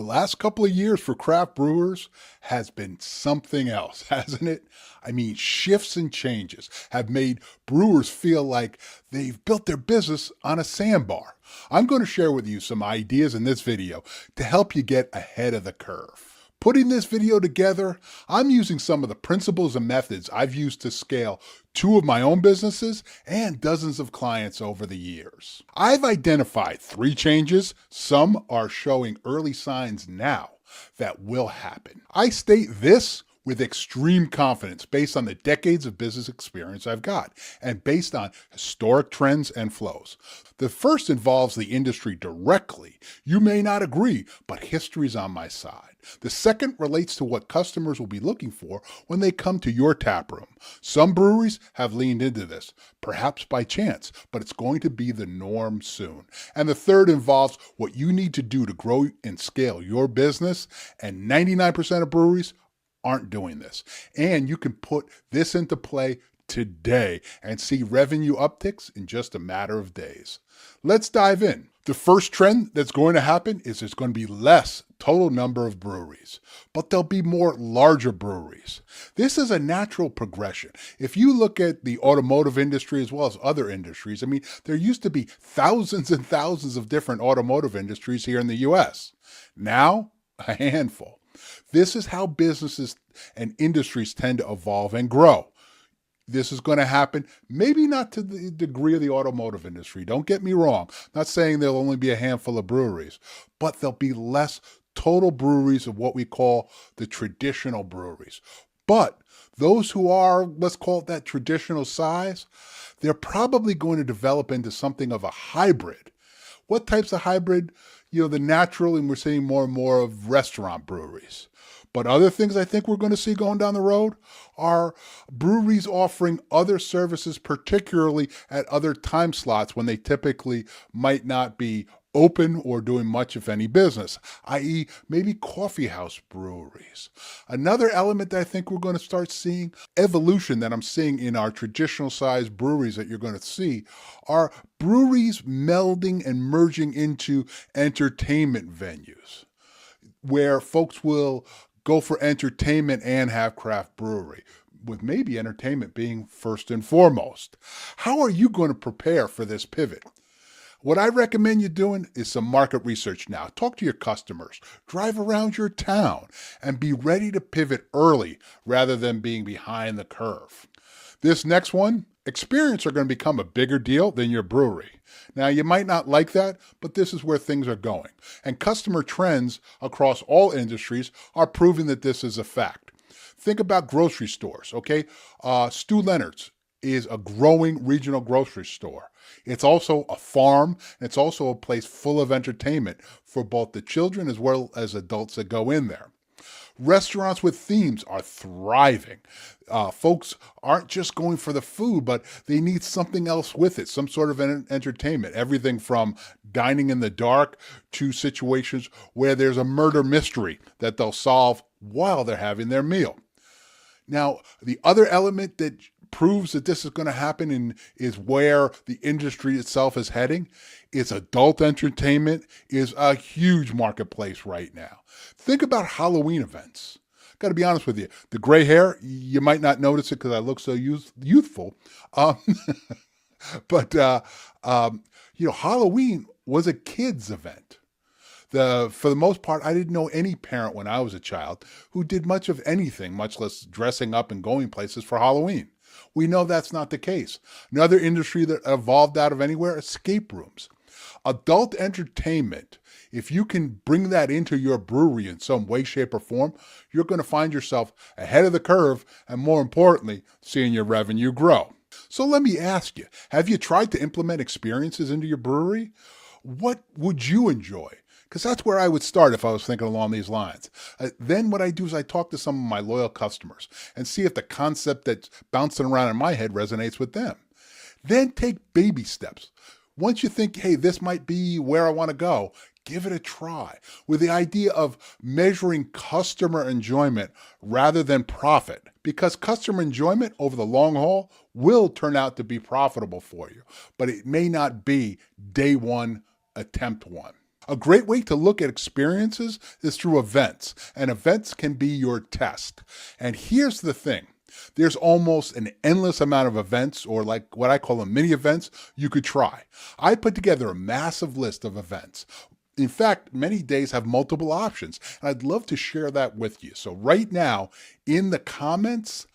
last couple of years for craft brewers has been something else, hasn't it? I mean, shifts and changes have made brewers feel like they've built their business on a sandbar. I'm going to share with you some ideas in this video to help you get ahead of the curve. Putting this video together, I'm using some of the principles and methods I've used to scale two of my own businesses and dozens of clients over the years. I've identified 3 changes. Some are showing early signs now that will happen. I state this with extreme confidence based on the decades of business experience I've got and based on historic trends and flows. The first involves the industry directly. You may not agree, but history's on my side. The second relates to what customers will be looking for when they come to your taproom. Some breweries have leaned into this, perhaps by chance, but it's going to be the norm soon. And the third involves what you need to do to grow and scale your business, and 99% of breweries aren't doing this. And you can put this into play today and see revenue upticks in just a matter of days. Let's dive in. The first trend that's going to happen is there's going to be less total number of breweries, but there'll be more larger breweries. This is a natural progression. If you look at the automotive industry as well as other industries, I mean, there used to be thousands and thousands of different automotive industries here in the US. Now, a handful. This is how businesses and industries tend to evolve and grow. This is going to happen, maybe not to the degree of the automotive industry. Don't get me wrong. I'm not saying there'll only be a handful of breweries, but there'll be less total breweries of what we call the traditional breweries. But those who are, let's call it that traditional size, they're probably going to develop into something of a hybrid. What types of hybrid? The natural, and we're seeing more and more of restaurant breweries. But other things I think we're going to see going down the road are breweries offering other services, particularly at other time slots when they typically might not be open or doing much, if any, business, i.e. maybe coffee house breweries. Another element that I think we're going to start seeing, evolution that I'm seeing in our traditional size breweries that you're going to see, are breweries melding and merging into entertainment venues, where folks will go for entertainment and have craft brewery, with maybe entertainment being first and foremost. How are you going to prepare for this pivot? What I recommend you doing is some market research now. Talk to your customers, drive around your town, and be ready to pivot early rather than being behind the curve. This next one, experience are going to become a bigger deal than your brewery. Now, you might not like that, but this is where things are going. And customer trends across all industries are proving that this is a fact. Think about grocery stores, okay? Stu Leonard's is a growing regional grocery store. It's also a farm, and it's also a place full of entertainment for both the children as well as adults that go in there. Restaurants with themes are thriving. Folks aren't just going for the food, but they need something else with it, some sort of entertainment. Everything from dining in the dark to situations where there's a murder mystery that they'll solve while they're having their meal. Now, the other element that proves that this is going to happen and is where the industry itself is heading is adult entertainment is a huge marketplace right now. Think about Halloween events. Got to be honest with you. The gray hair, you might not notice it because I look so youthful. But Halloween was a kid's event. For the most part, I didn't know any parent when I was a child who did much of anything, much less dressing up and going places for Halloween. We know that's not the case. Another industry that evolved out of anywhere, escape rooms. Adult entertainment, if you can bring that into your brewery in some way, shape, or form, you're going to find yourself ahead of the curve and, more importantly, seeing your revenue grow. So let me ask you, have you tried to implement experiences into your brewery? What would you enjoy? Because that's where I would start if I was thinking along these lines. Then what I do is I talk to some of my loyal customers and see if the concept that's bouncing around in my head resonates with them. Then take baby steps. Once you think, hey, this might be where I want to go, give it a try with the idea of measuring customer enjoyment rather than profit, because customer enjoyment over the long haul will turn out to be profitable for you, but it may not be day one, attempt one. A great way to look at experiences is through events, and events can be your test. And here's the thing. There's almost an endless amount of events, or like what I call them mini events, you could try. I put together a massive list of events. In fact, many days have multiple options, and I'd love to share that with you. So right now, in the comments,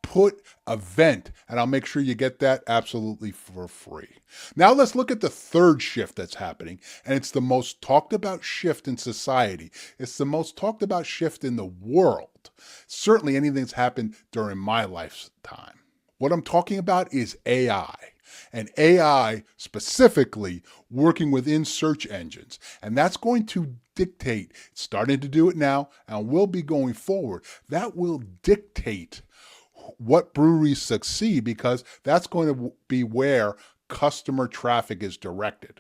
put event, and I'll make sure you get that absolutely for free. Now let's look at the third shift that's happening, and it's the most talked about shift in society. It's the most talked about shift in the world. Certainly anything that's happened during my lifetime. What I'm talking about is AI. And AI specifically working within search engines. And that's going to dictate, starting to do it now, and will be going forward. That will dictate what breweries succeed, because that's going to be where customer traffic is directed.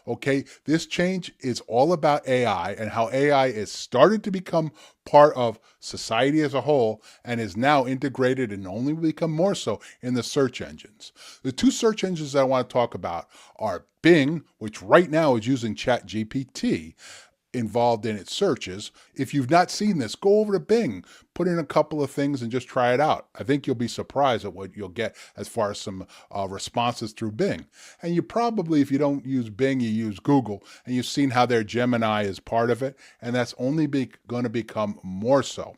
Okay, this change is all about AI and how AI is started to become part of society as a whole and is now integrated and only will become more so in the search engines. The two search engines I want to talk about are Bing, which right now is using ChatGPT involved in its searches. If you've not seen this, go over to Bing, put in a couple of things and just try it out. I think you'll be surprised at what you'll get as far as some responses through Bing. And you probably, if you don't use Bing, you use Google, and you've seen how their Gemini is part of it, and that's only going to become more so.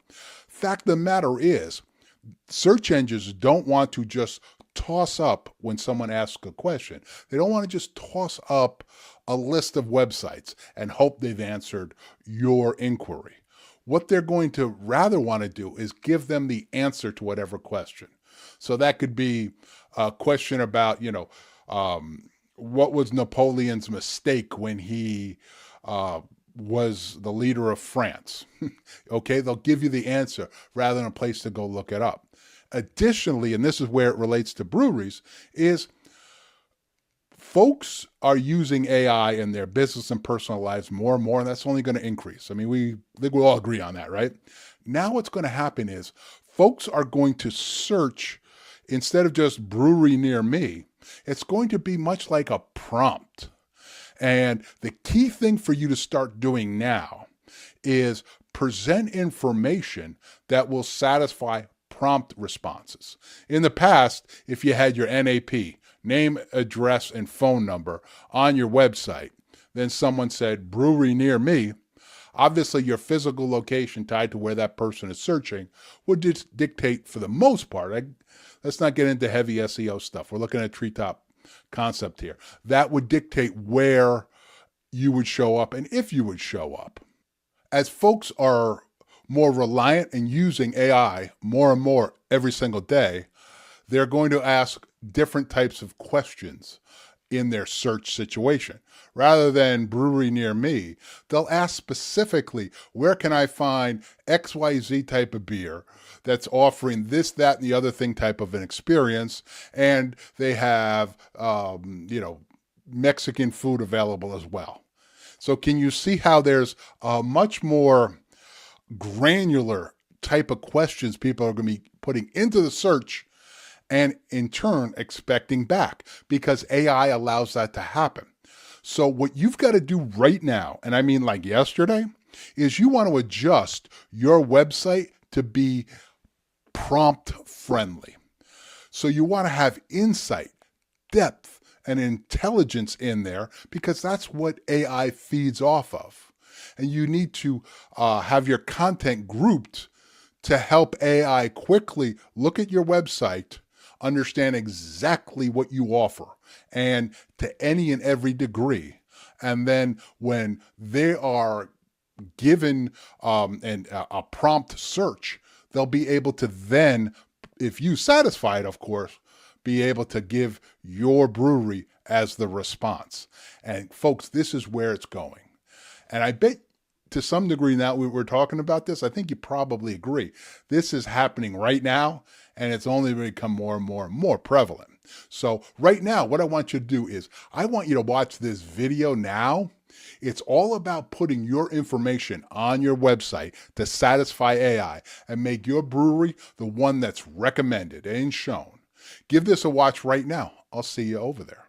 Fact of the matter is, search engines don't want to just toss up when someone asks a question. They don't want to just toss up a list of websites and hope they've answered your inquiry. What they're going to rather want to do is give them the answer to whatever question. So that could be a question about, what was Napoleon's mistake when he was the leader of France? Okay, they'll give you the answer rather than a place to go look it up. Additionally, and this is where it relates to breweries, is folks are using AI in their business and personal lives more and more, and that's only going to increase. I mean, we think we'll all agree on that, right? Now what's going to happen is folks are going to search, instead of just brewery near me, it's going to be much like a prompt. And the key thing for you to start doing now is present information that will satisfy prompt responses. In the past, if you had your NAP, name, address, and phone number on your website, then someone said brewery near me, obviously your physical location tied to where that person is searching would dictate, for the most part, let's not get into heavy SEO stuff. We're looking at treetop concept here. That would dictate where you would show up and if you would show up. As folks are more reliant and using AI more and more every single day, they're going to ask different types of questions in their search situation. Rather than brewery near me, they'll ask specifically, where can I find XYZ type of beer that's offering this, that, and the other thing type of an experience, and they have, Mexican food available as well. So can you see how there's a much more granular type of questions people are going to be putting into the search and in turn expecting back, because AI allows that to happen. So what you've got to do right now, and I mean like yesterday, is you want to adjust your website to be prompt friendly. So you want to have insight, depth, and intelligence in there, because that's what AI feeds off of. And you need to have your content grouped to help AI quickly look at your website, understand exactly what you offer, and to any and every degree. And then when they are given a prompt search, they'll be able to then, if you satisfy it, of course, be able to give your brewery as the response. And folks, this is where it's going. And I bet to some degree now we're talking about this, I think you probably agree. This is happening right now, and it's only going to become more and more and more prevalent. So right now, what I want you to do is I want you to watch this video now. It's all about putting your information on your website to satisfy AI and make your brewery the one that's recommended and shown. Give this a watch right now. I'll see you over there.